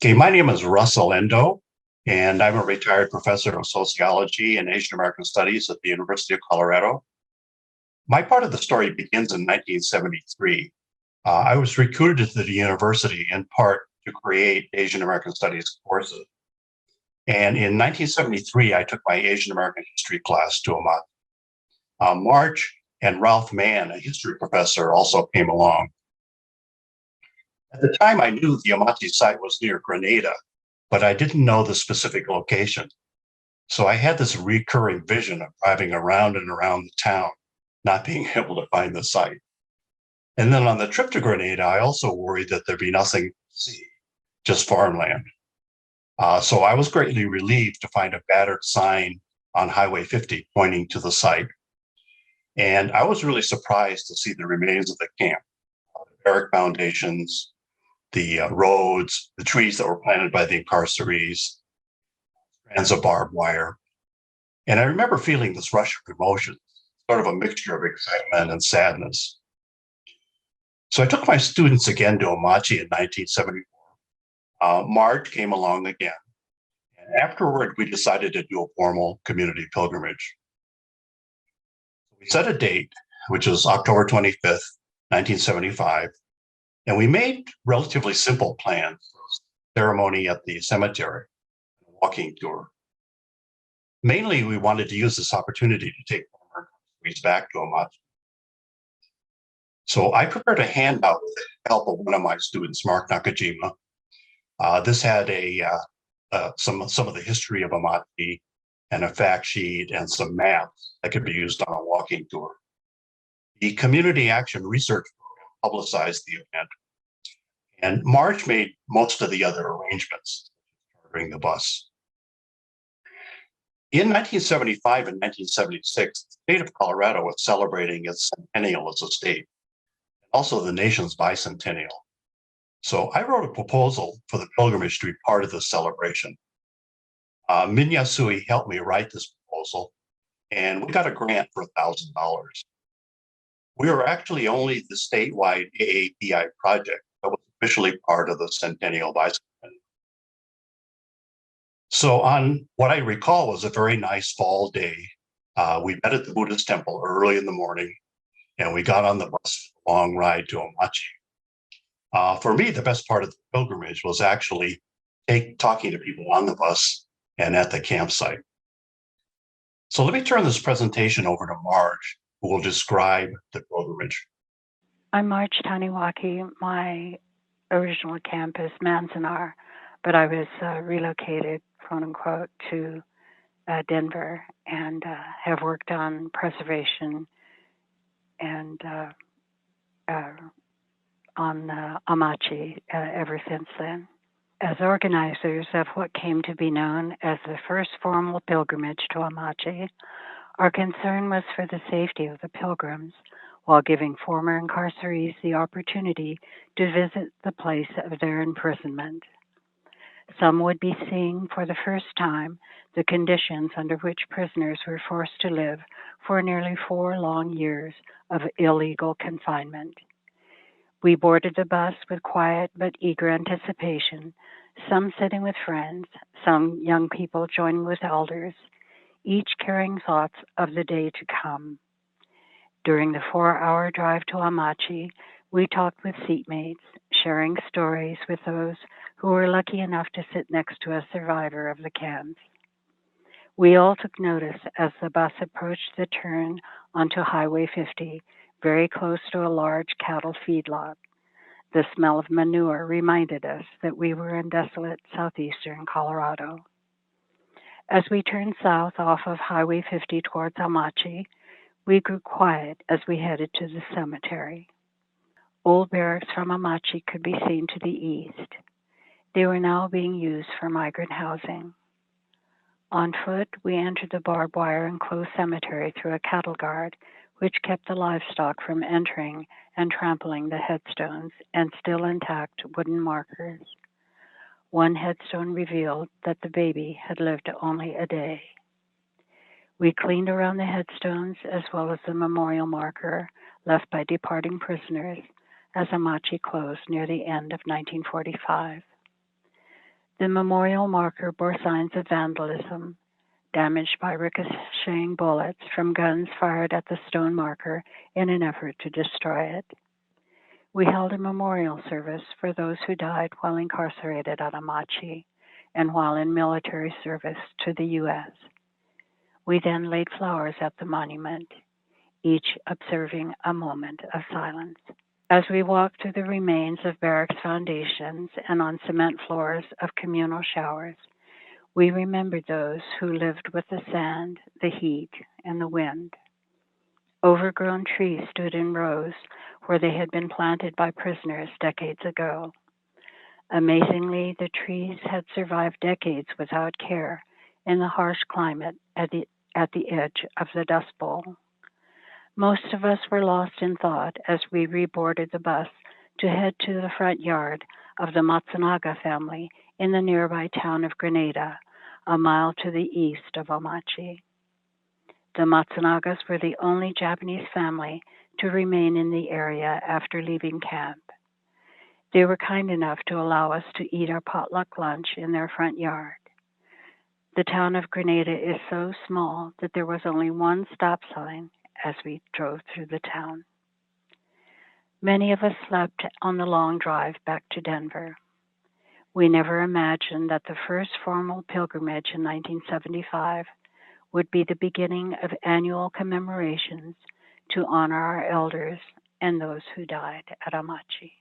Okay, my name is Russell Endo, and I'm a retired professor of sociology and Asian American studies at the University of Colorado. My part of the story begins in 1973. I was recruited to the university in part to create Asian American studies courses. And in 1973, I took my Asian American history class to Amache. March and Ralph Mann, a history professor, also came along. At the time, I knew the Amache site was near Grenada, but I didn't know the specific location. So I had this recurring vision of driving around and around the town, not being able to find the site. And then on the trip to Grenada, I also worried that there'd be nothing to see, just farmland. So I was greatly relieved to find a battered sign on Highway 50 pointing to the site. And I was really surprised to see the remains of the camp, the barrack foundations, the roads, the trees that were planted by the incarcerees, strands of barbed wire. And I remember feeling this rush of emotion, sort of a mixture of excitement and sadness. So I took my students again to Amache in 1974. March came along again. And afterward, we decided to do a formal community pilgrimage. We set a date, which was October 25th, 1975, and we made relatively simple plans for a ceremony at the cemetery, a walking tour. Mainly, we wanted to use this opportunity to take former incarcerees back to Amache. So I prepared a handout with the help of one of my students, Mark Nakajima. This had some of the history of Amache and a fact sheet and some maps that could be used on a walking tour. The Community Action Research Program publicized the event, and March made most of the other arrangements, chartering the bus. In 1975 and 1976, the state of Colorado was celebrating its centennial as a state, and also the nation's bicentennial. So I wrote a proposal for the pilgrimage to be part of the celebration. Minya Sui helped me write this proposal, and we got a grant for $1,000. We were actually only the statewide AAPI project that was officially part of the Centennial Bicentennial. So on what I recall was a very nice fall day, we met at the Buddhist temple early in the morning, and we got on the bus for a long ride to Amache. For me, the best part of the pilgrimage was actually talking to people on the bus and at the campsite. So let me turn this presentation over to Marge, who will describe the pilgrimage. I'm Marge Taniwaki. My original camp is Manzanar, but I was relocated, quote unquote, to Denver and have worked on preservation and on Amache ever since then. As organizers of what came to be known as the first formal pilgrimage to Amache, our concern was for the safety of the pilgrims while giving former incarcerees the opportunity to visit the place of their imprisonment. Some would be seeing for the first time the conditions under which prisoners were forced to live for nearly 4 long years of illegal confinement. We boarded the bus with quiet but eager anticipation, some sitting with friends, some young people joining with elders, each carrying thoughts of the day to come. During the 4-hour drive to Amache, we talked with seatmates, sharing stories with those who were lucky enough to sit next to a survivor of the camps. We all took notice as the bus approached the turn onto Highway 50, very close to a large cattle feedlot. The smell of manure reminded us that we were in desolate southeastern Colorado. As we turned south off of Highway 50 towards Amache, we grew quiet as we headed to the cemetery. Old barracks from Amache could be seen to the east. They were now being used for migrant housing. On foot, we entered the barbed wire enclosed cemetery through a cattle guard, which kept the livestock from entering and trampling the headstones and still intact wooden markers. One headstone revealed that the baby had lived only a day. We cleaned around the headstones as well as the memorial marker left by departing prisoners as Amache closed near the end of 1945. The memorial marker bore signs of vandalism, damaged by ricocheting bullets from guns fired at the stone marker in an effort to destroy it. We held a memorial service for those who died while incarcerated at Amache and while in military service to the U.S. We then laid flowers at the monument, each observing a moment of silence. As we walked through the remains of barracks foundations and on cement floors of communal showers, we remembered those who lived with the sand, the heat, and the wind. Overgrown trees stood in rows where they had been planted by prisoners decades ago. Amazingly, the trees had survived decades without care in the harsh climate at the edge of the Dust Bowl. Most of us were lost in thought as we reboarded the bus to head to the front yard of the Matsunaga family in the nearby town of Grenada, a mile to the east of Amache. The Matsunagas were the only Japanese family to remain in the area after leaving camp. They were kind enough to allow us to eat our potluck lunch in their front yard. The town of Grenada is so small that there was only one stop sign as we drove through the town. Many of us slept on the long drive back to Denver. We never imagined that the first formal pilgrimage in 1975 would be the beginning of annual commemorations to honor our elders and those who died at Amache.